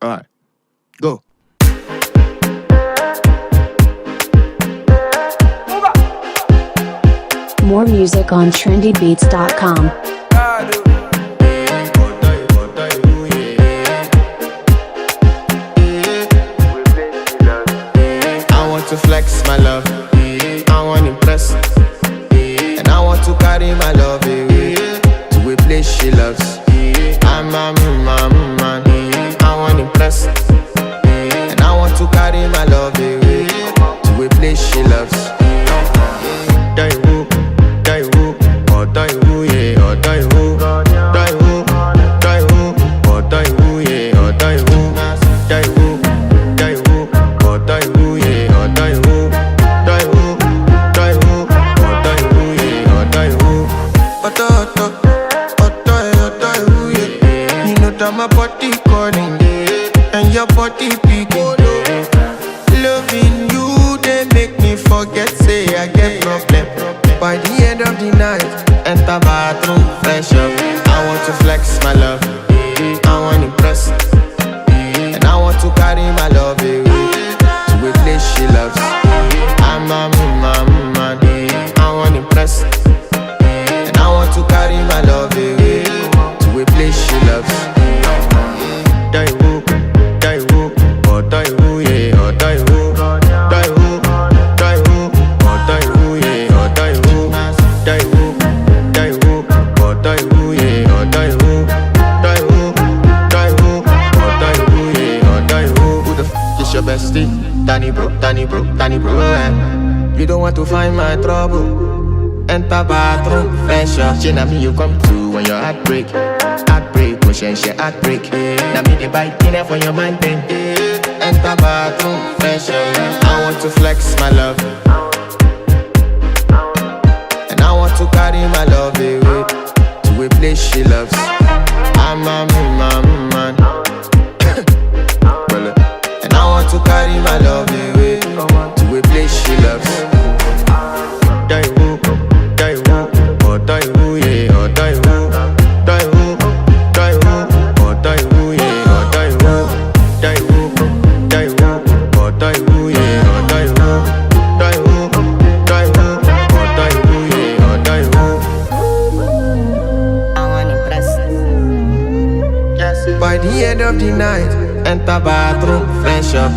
Alright, go. More music on trendybeats.com. I want to flex my love, I want to impress, and I want to carry my love away to a place she loves. I'm a man, I want to impress, and I want to carry my love away to a place she loves. Die woo, oh die woo, yeah, oh die woo, die woo, oh die woo, yeah, oh die woo, die woo, oh die woo, yeah, oh die woo, die woo, oh die woo, yeah, oh die woo. Oh die woo, yeah. You know that my body calling, and your body picking. Loving you, they make me forget, say I get problem. By the end of the night, enter bathroom, fresh up. I want to flex my love, I want to impress, and I want to carry my love away to a place she loves. I'm a man, I want to impress, and I want to carry my love away to a place she loves. Die woo, oh die woo, yeah, oh die woo, die woo, oh die woo, yeah, oh die woo, die woo, oh die woo, yeah, oh die woo, die woo, oh die woo, yeah, oh die woo. Who the f is your bestie? Danny bro, eh? You don't want to find my trouble. Enter bathroom, fresh up. She na me you come to when your heart break, push and she heartbreak. Now me the bite dinner for your man then. Enter bathroom, fresh up. I want to flex my love, and I want to carry my love away to a place she loves. I'm a man, and I want to carry my love away to a place she loves. Die woo, oh die woo, yeah, oh die woo, die woo, oh die woo, yeah, oh die woo, die woo, oh die woo, yeah, oh die woo, die woo, oh die woo, yeah, oh die woo. I want to impress. Yes. By the end of the night, enter bathroom, fresh up.